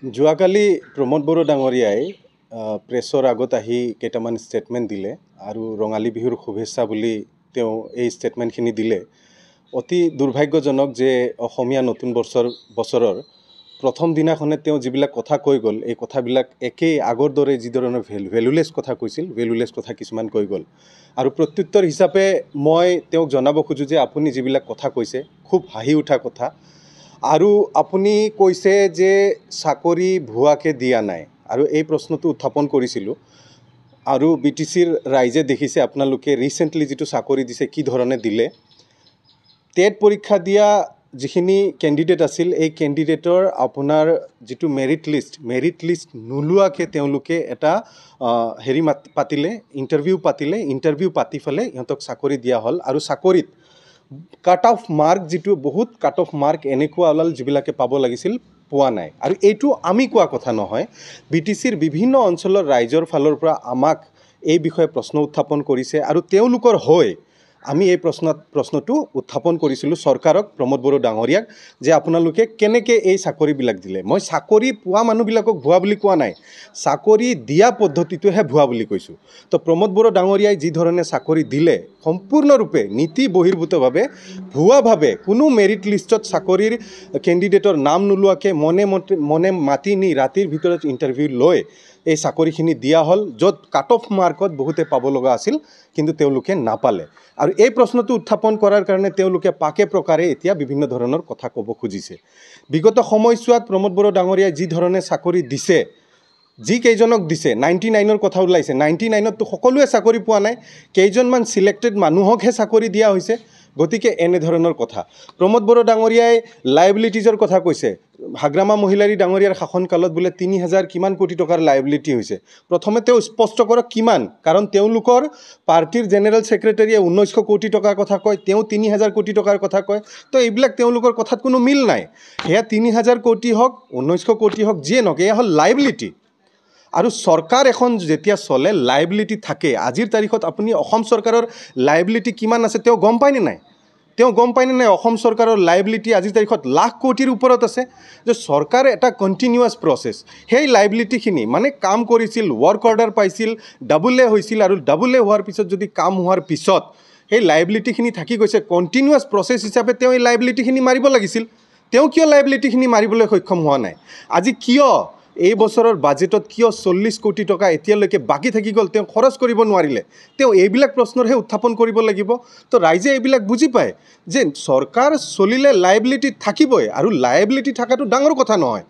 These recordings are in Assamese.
যোৱাকালি প্ৰমোদ বড়ো ডাঙৰীয়াই প্ৰেছৰ আগত আহি কেইটামান ষ্টেটমেণ্ট দিলে আৰু ৰঙালী বিহুৰ শুভেচ্ছা বুলি তেওঁ এই ষ্টেটমেণ্টখিনি দিলে। অতি দুৰ্ভাগ্যজনক যে অসমীয়া নতুন বছৰৰ প্ৰথম দিনাখনে তেওঁ যিবিলাক কথা কৈ গ'ল, এই কথাবিলাক একেই আগৰ দৰে যি ধৰণৰ ভেলুলেছ কথা কৈছিল, ভেলুলেছ কথা কিছুমান কৈ গ'ল। আৰু প্ৰত্যুত্তৰ হিচাপে মই তেওঁক জনাব খোজোঁ যে আপুনি যিবিলাক কথা কৈছে খুব হাঁহি উঠা কথা। আৰু আপুনি কৈছে যে চাকৰি ভুৱাকৈ দিয়া নাই, আৰু এই প্ৰশ্নটো উত্থাপন কৰিছিলোঁ। আৰু BTCৰ ৰাইজে দেখিছে আপোনালোকে ৰিচেণ্টলি যিটো চাকৰি দিছে কি ধৰণে দিলে। টেট পৰীক্ষা দিয়া যিখিনি কেণ্ডিডেট আছিল, এই কেণ্ডিডেটৰ আপোনাৰ যিটো মেৰিট লিষ্ট নোলোৱাকৈ তেওঁলোকে এটা ইণ্টাৰভিউ পাতি ফেলে ইহঁতক চাকৰি দিয়া হ'ল। আৰু চাকৰিত কাট অফ মাৰ্ক যিটো বহুত কাট অফ মাৰ্ক এনেকুৱা ওলাল যিবিলাকে পাব লাগিছিল পোৱা নাই। আৰু এইটো আমি কোৱা কথা নহয়, BTCৰ বিভিন্ন অঞ্চলৰ ৰাইজৰ ফালৰ পৰা আমাক এই বিষয়ে প্ৰশ্ন উত্থাপন কৰিছে। আৰু তেওঁলোকৰ হৈ আমি এই প্ৰশ্নটো উত্থাপন কৰিছিলোঁ চৰকাৰক, প্ৰমোদ বড়ো ডাঙৰীয়াক, যে আপোনালোকে কেনেকৈ এই চাকৰিবিলাক দিলে। মই চাকৰি পোৱা মানুহবিলাকক ভুৱা বুলি কোৱা নাই, চাকৰি দিয়া পদ্ধতিটোহে ভুৱা বুলি কৈছোঁ। তো প্ৰমোদ বড়ো ডাঙৰীয়াই যি ধৰণে চাকৰি দিলে সম্পূৰ্ণৰূপে নীতি বহিৰ্ভূতভাৱে ভুৱাভাৱে কোনো মেৰিট লিষ্টত চাকৰিৰ কেণ্ডিডেটৰ নাম নোলোৱাকৈ মনে মাতি নি ৰাতিৰ ভিতৰত ইণ্টাৰভিউ লৈ এই চাকৰিখিনি দিয়া হ'ল, য'ত কাট অফ মাৰ্কত বহুতে পাব লগা আছিল কিন্তু তেওঁলোকে নাপালে। আৰু এই প্ৰশ্নটো উত্থাপন কৰাৰ কাৰণে তেওঁলোকে পাকে প্ৰকাৰে এতিয়া বিভিন্ন ধৰণৰ কথা ক'ব খুজিছে। বিগত সময়ছোৱাত প্ৰমোদ বড়ো ডাঙৰীয়াই যি ধৰণে চাকৰি দিছে, যি কেইজনক দিছে, 99ৰ কথা ওলাইছে, 99ততো সকলোৱে চাকৰি পোৱা নাই, কেইজনমান ছিলেক্টেড মানুহকহে চাকৰি দিয়া হৈছে। গতিকে এনেধৰণৰ কথা। প্ৰমোদ বড়ো ডাঙৰীয়াই লাইবিলিটিজৰ কথা কৈছে। হাগ্ৰামা মহিলাৰী ডাঙৰীয়াৰ শাসনকালত বোলে 3000 কিমান কোটি টকাৰ লাইবিলিটি হৈছে। প্ৰথমে তেওঁ স্পষ্ট কৰক কিমান, কাৰণ তেওঁলোকৰ পাৰ্টিৰ জেনেৰেল ছেক্ৰেটাৰীয়ে 1900 কোটি টকাৰ কথা কয়, তেওঁ 3000 কোটি টকাৰ কথা কয়। তো এইবিলাক তেওঁলোকৰ কথাত কোনো মিল নাই। সেয়া 3000 কোটি হওক 1900 কোটি হওক যিয়ে নহওক, এয়া হ'ল লাইবিলিটি। আৰু চৰকাৰ এখন যেতিয়া চলে লাইবিলিটি থাকে। আজিৰ তাৰিখত আপুনি অসম চৰকাৰৰ লাইবিলিটি কিমান আছে তেওঁ গম পায়নে নাই? অসম চৰকাৰৰ লাইবিলিটি আজিৰ তাৰিখত লাখ কোটিৰ ওপৰত আছে। যে চৰকাৰ এটা কণ্টিনিউৱাছ প্ৰচেছ, সেই লাইবিলিটিখিনি মানে কাম কৰিছিল, ৱৰ্ক অৰ্ডাৰ পাইছিল, ডাবল এ হৈছিল, আৰু ডাবল এ হোৱাৰ পিছত যদি কাম হোৱাৰ পিছত সেই লাইবিলিটিখিনি থাকি গৈছে, কণ্টিনিউৱাছ প্ৰচেছ হিচাপে তেওঁ এই লাইবিলিটিখিনি মাৰিব লাগিছিল। তেওঁ কিয় লাইবিলিটিখিনি মাৰিবলৈ সক্ষম হোৱা নাই? আজি কিয় এই বছৰৰ বাজেটত কিয় 40 কোটি টকা এতিয়ালৈকে বাকী থাকি গ'ল, তেওঁ খৰচ কৰিব নোৱাৰিলে? তেওঁ এইবিলাক প্ৰশ্নৰহে উত্থাপন কৰিব লাগিব। তো ৰাইজে এইবিলাক বুজি পায় যে চৰকাৰ চলিলে লাইবিলিটি থাকিবই, আৰু লাইবিলিটি থকাটো ডাঙৰ কথা নহয়।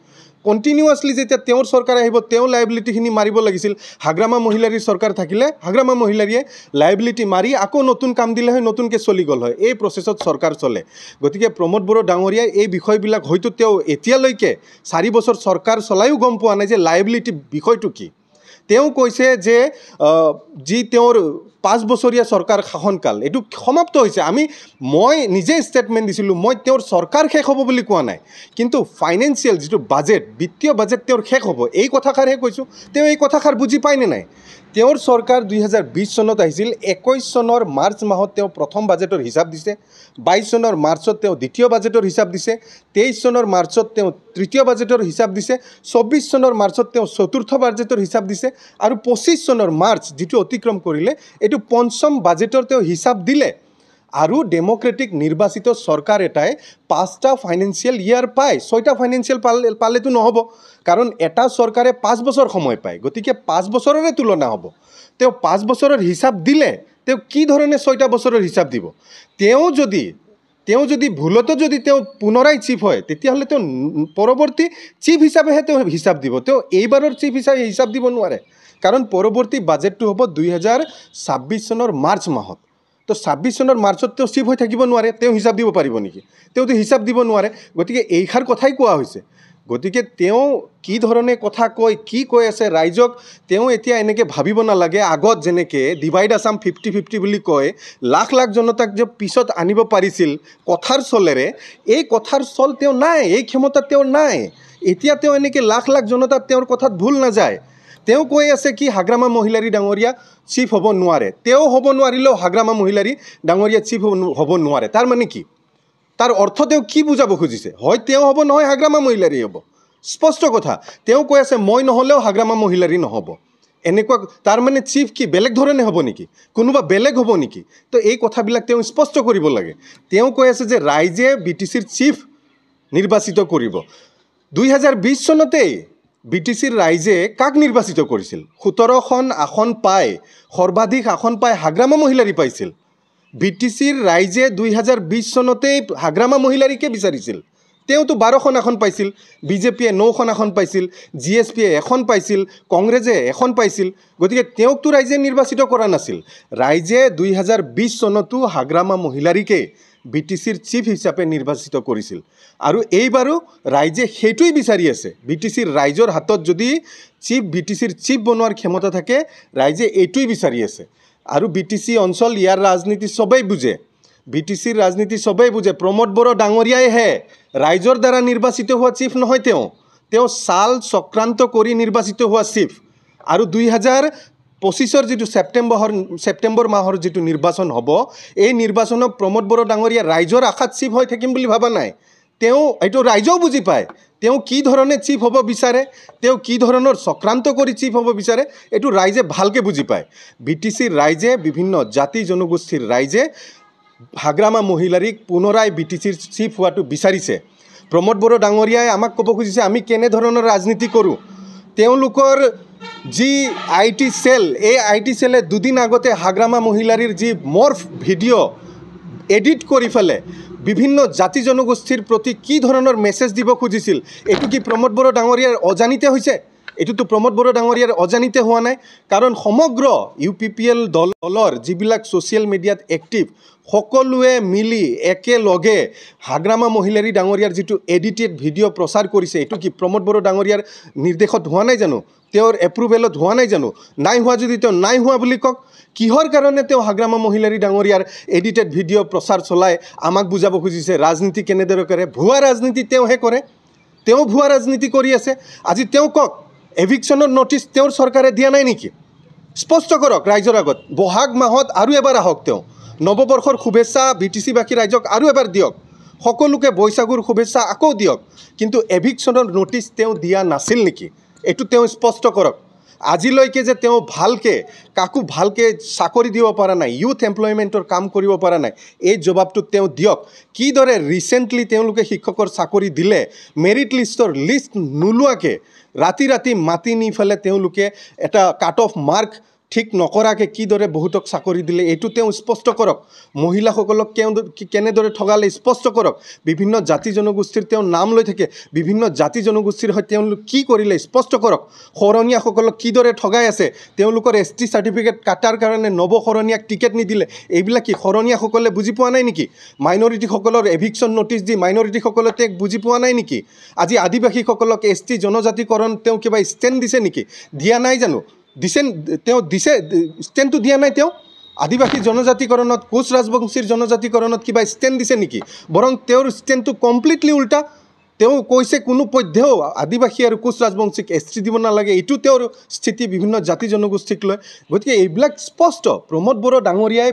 কণ্টিনিউৱাছলি যেতিয়া তেওঁৰ চৰকাৰ আহিব তেওঁ লাইবিলিটিখিনি মাৰিব লাগিছিল। হাগ্ৰামা মহিলাৰীৰ চৰকাৰ থাকিলে হাগ্ৰামা মহিলাৰীয়ে লাইবিলিটি মাৰি আকৌ নতুন কাম দিলে হয়, নতুনকৈ চলি গ'ল হয়। এই প্ৰচেছত চৰকাৰ চলে। গতিকে প্ৰমোদ বড়ো ডাঙৰীয়াই এই বিষয়বিলাক হয়তো তেওঁ এতিয়ালৈকে 4 বছৰ চৰকাৰ চলায়ো গম পোৱা নাই যে লাইবিলিটি বিষয়টো কি। তেওঁ কৈছে যে যি তেওঁৰ 5 বছৰীয়া চৰকাৰ শাসনকাল এইটো সমাপ্ত হৈছে। মই নিজে ষ্টেটমেণ্ট দিছিলোঁ, মই তেওঁৰ চৰকাৰ শেষ হ'ব বুলি কোৱা নাই, কিন্তু ফাইনেন্সিয়েল যিটো বাজেট, বিত্তীয় বাজেট তেওঁৰ শেষ হ'ব এই কথাষাৰহে কৈছোঁ। তেওঁ এই কথাষাৰ বুজি পায়নে নাই? তেওঁৰ চৰকাৰ 2020 চনত আহিছিল, 21 চনৰ মাৰ্চ মাহত তেওঁ প্ৰথম বাজেটৰ হিচাপ দিছে, 22 চনৰ মাৰ্চত তেওঁ দ্বিতীয় বাজেটৰ হিচাপ দিছে, 23 চনৰ মাৰ্চত তেওঁ তৃতীয় বাজেটৰ হিচাপ দিছে, 24 চনৰ মাৰ্চত তেওঁ চতুৰ্থ বাজেটৰ হিচাপ দিছে, আৰু 25 চনৰ মাৰ্চ যিটো অতিক্ৰম কৰিলে এইটো পঞ্চম বাজেটৰ তেওঁ হিচাপ দিলে। আৰু ডেম'ক্ৰেটিক নিৰ্বাচিত চৰকাৰ এটাই 5টা ফাইনেন্সিয়েল ইয়াৰ পায়, 6টা ফাইনেন্সিয়েল পালেতো নহ'ব, কাৰণ এটা চৰকাৰে 5 বছৰ সময় পায়। গতিকে 5 বছৰৰে তুলনা হ'ব। তেওঁ 5 বছৰৰ হিচাপ দিলে, তেওঁ কি ধৰণে 6টা বছৰৰ হিচাপ দিব? তেওঁ যদি ভুলতো যদি তেওঁ পুনৰাই চিফ হয়, তেতিয়াহ'লে তেওঁ পৰৱৰ্তী চিফ হিচাপেহে তেওঁ হিচাপ দিব। তেওঁ এইবাৰৰ চিফ হিচাপে হিচাপ দিব নোৱাৰে, কাৰণ পৰৱৰ্তী বাজেটটো হ'ব 2026 চনৰ মাৰ্চ মাহত। তো 26 চনৰ মাৰ্চত তেওঁ চিফ হৈ থাকিব নোৱাৰে, তেওঁ হিচাপ দিব পাৰিব নেকি? তেওঁতো হিচাপ দিব নোৱাৰে। গতিকে এইষাৰ কথাই কোৱা হৈছে। গতিকে তেওঁ কি ধৰণে কথা কয়, কি কৈ আছে ৰাইজক, তেওঁ এতিয়া এনেকৈ ভাবিব নালাগে আগত যেনেকৈ ডিভাইড আছাম 50-50 বুলি কয় লাখ লাখ জনতাক যে পিছত আনিব পাৰিছিল কথাৰ চলেৰে, এই কথাৰ চল তেওঁ নাই, এই ক্ষমতা তেওঁৰ নাই। এতিয়া তেওঁ এনেকৈ লাখ লাখ জনতাক তেওঁৰ কথাত ভুল নাযায়। তেওঁ কৈ আছে কি হাগ্ৰামা মহিলাৰী ডাঙৰীয়া চিফ হ'ব নোৱাৰে। তেওঁ হ'ব নোৱাৰিলেও হাগ্ৰামা মহিলাৰী ডাঙৰীয়া চিফ হ'ব নোৱাৰে। তাৰ মানে কি? তাৰ অৰ্থ তেওঁ কি বুজাব খুজিছে? হয় তেওঁ হ'ব, নহয় হাগ্ৰামা মহিলাৰী হ'ব। স্পষ্ট কথা তেওঁ কৈ আছে মই নহ'লেও হাগ্ৰামা মহিলাৰী নহ'ব এনেকুৱা তাৰ মানে চিফ কি বেলেগ ধৰণে হ'ব নেকি কোনোবা বেলেগ হ'ব নেকি তো এই কথাবিলাক তেওঁ স্পষ্ট কৰিব লাগে তেওঁ কৈ আছে যে ৰাইজে BTCৰ চিফ নিৰ্বাচিত কৰিব 2020 চনতেই BTCৰ ৰাইজে কাক নিৰ্বাচিত কৰিছিল 17খন আসন পাই সৰ্বাধিক আসন পাই হাগ্ৰামা মহিলাৰী পাইছিল BTCৰ ৰাইজে 2020 চনতেই হাগ্ৰামা মহিলাৰীকে বিচাৰিছিল তেওঁতো 12খন আসন পাইছিল বিজেপিয়ে 9খন আসন পাইছিল GSPয়ে এখন পাইছিল কংগ্ৰেছে এখন পাইছিল গতিকে তেওঁকতো ৰাইজে নিৰ্বাচিত কৰা নাছিল ৰাইজে 2020 চনতো হাগ্ৰামা মহিলাৰীকে BTCৰ চিফ হিচাপে নিৰ্বাচিত কৰিছিল আৰু এইবাৰো ৰাইজে সেইটোই বিচাৰি আছে BTCৰ ৰাইজৰ হাতত যদি BTCৰ চিফ বনোৱাৰ ক্ষমতা থাকে ৰাইজে এইটোই বিচাৰি আছে আৰু BTC অঞ্চল ইয়াৰ ৰাজনীতি সবেই বুজে BTCৰ ৰাজনীতি সবেই বুজে প্ৰমোদ বড়ো ডাঙৰীয়াই হে ৰাইজৰ দ্বাৰা নিৰ্বাচিত হোৱা চিফ নহয় তেওঁ সাল চক্ৰান্ত কৰি নিৰ্বাচিত হোৱা চিফ আৰু 2025ৰ যিটো ছেপ্টেম্বৰ মাহৰ যিটো নিৰ্বাচন হ'ব এই নিৰ্বাচনত প্ৰমোদ বড়ো ডাঙৰীয়া ৰাইজৰ আশাত চিফ হৈ থাকিম বুলি ভাবা নাই তেওঁ এইটো ৰাইজেও বুজি পায় তেওঁ কি ধৰণে চিফ হ'ব বিচাৰে তেওঁ কি ধৰণৰ চক্ৰান্ত কৰি চিফ হ'ব বিচাৰে এইটো ৰাইজে ভালকৈ বুজি পায় BTCৰ ৰাইজে বিভিন্ন জাতি জনগোষ্ঠীৰ ৰাইজে হাগ্ৰামা মহিলাৰীক পুনৰাই BTCৰ চিফ হোৱাটো বিচাৰিছে প্ৰমোদ বড়ো ডাঙৰীয়াই আমাক ক'ব খুজিছে আমি কেনে ধৰণৰ ৰাজনীতি কৰোঁ তেওঁলোকৰ যি IT সেল এই IT সেলে দুদিন আগতে হাগ্ৰামা মহিলাৰীৰ যি মৰ্ফ ভিডিঅ' এডিট কৰি ফেলে বিভিন্ন জাতি জনগোষ্ঠীৰ প্ৰতি কি ধৰণৰ মেছেজ দিব খুজিছিল এইটো কি প্ৰমোদ বড়ো ডাঙৰীয়াৰ অজানিতে হৈছে এইটোতো প্ৰমোদ বড়ো ডাঙৰীয়াৰ অজানিতে হোৱা নাই কাৰণ সমগ্ৰ UPPL দলৰ যিবিলাক ছ'চিয়েল মিডিয়াত এক্টিভ সকলোৱে মিলি একেলগে হাগ্ৰামা মহিলাৰী ডাঙৰীয়াৰ যিটো এডিটেড ভিডিঅ' প্ৰচাৰ কৰিছে এইটো কি প্ৰমোদ বড়ো ডাঙৰীয়াৰ নিৰ্দেশত হোৱা নাই জানো তেওঁৰ এপ্ৰুভেলত হোৱা নাই জানো নাই হোৱা যদি তেওঁ নাই হোৱা বুলি কওক কিহৰ কাৰণে তেওঁ হাগ্ৰামা মহিলাৰী ডাঙৰীয়াৰ এডিটেড ভিডিঅ' প্ৰচাৰ চলাই আমাক বুজাব খুজিছে ৰাজনীতি কেনেদৰে কৰে ভুৱা ৰাজনীতি তেওঁহে কৰে তেওঁ ভুৱা ৰাজনীতি কৰি আছে আজি তেওঁ কওক এভিকশ্যনৰ নটিচ তেওঁৰ চৰকাৰে দিয়া নাই নেকি স্পষ্ট কৰক ৰাইজৰ আগত বহাগ মাহত আৰু এবাৰ আহক তেওঁ নৱবৰ্ষৰ শুভেচ্ছা BTCবাসী ৰাইজক আৰু এবাৰ দিয়ক সকলোকে বৈশাগুৰ শুভেচ্ছা আকৌ দিয়ক কিন্তু এভিকশ্যনৰ নটিচ তেওঁ দিয়া নাছিল নেকি এইটো তেওঁ স্পষ্ট কৰক আজিলৈকে যে তেওঁ ভালকৈ কাকো ভালকৈ চাকৰি দিব পৰা নাই ইউথ এমপ্লয়মেণ্টৰ কাম কৰিব পৰা নাই এই জবাবটো তেওঁ দিয়ক কিদৰে ৰিচেণ্টলি তেওঁলোকে শিক্ষকৰ চাকৰি দিলে মেৰিট লিষ্টৰ লিষ্ট নোলোৱাকৈ ৰাতি মাতি নি ফেলে তেওঁলোকে এটা কাট অফ মাৰ্ক ঠিক নকৰাকৈ কিদৰে বহুতক চাকৰি দিলে এইটো তেওঁ স্পষ্ট কৰক মহিলাসকলক কেনেদৰে ঠগালে স্পষ্ট কৰক বিভিন্ন জাতি জনগোষ্ঠীৰ তেওঁ নাম লৈ থাকে বিভিন্ন জাতি জনগোষ্ঠীৰ সৈতে তেওঁলোক কি কৰিলে স্পষ্ট কৰক শৰণীয়াসকলক কিদৰে ঠগাই আছে তেওঁলোকৰ ST চাৰ্টিফিকেট কাটাৰ কাৰণে নৱশৰণীয়াক টিকেট নিদিলে এইবিলাক কি শৰণীয়াসকলে বুজি পোৱা নাই নেকি মাইনৰিটিসকলৰ এভিকশ্যন নটিচ দি মাইনৰিটিসকলে তেওঁক বুজি পোৱা নাই নেকি আজি আদিবাসীসকলক ST জনজাতিকৰণ তেওঁ কিবা ষ্টেণ্ড দিছে নেকি দিয়া নাই জানো তেওঁ দিছে ষ্টেণ্ডটো দিয়া নাই তেওঁ আদিবাসী জনজাতিকৰণত কোচ ৰাজবংশীৰ জনজাতিকৰণত কিবা ষ্টেণ্ড দিছে নেকি বৰং তেওঁৰ ষ্টেণ্ডটো কমপ্লিটলি উল্টা তেওঁ কৈছে কোনো পধ্যেও আদিবাসী আৰু কোচ ৰাজবংশীক ST দিব নালাগে এইটো তেওঁৰ স্থিতি বিভিন্ন জাতি জনগোষ্ঠীক লৈ গতিকে এইবিলাক স্পষ্ট প্ৰমোদ বড়ো ডাঙৰীয়াই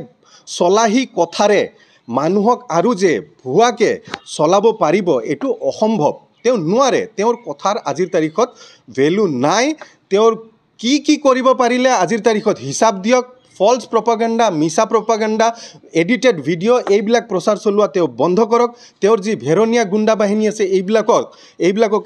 চলাহী কথাৰে মানুহক আৰু যে ভুৱাকৈ চলাব পাৰিব এইটো অসম্ভৱ তেওঁ নোৱাৰে তেওঁৰ কথাৰ আজিৰ তাৰিখত ভেলু নাই তেওঁৰ কি কৰিব পাৰিলে আজিৰ তাৰিখত হিচাপ দিয়ক ফলছ প্ৰপাগাণ্ডা মিছা প্ৰপাগাণ্ডা এডিটেড ভিডিঅ' এইবিলাক প্ৰচাৰ চলোৱা তেওঁ বন্ধ কৰক তেওঁৰ যি ভেৰণীয়া গুণ্ডা বাহিনী আছে এইবিলাকক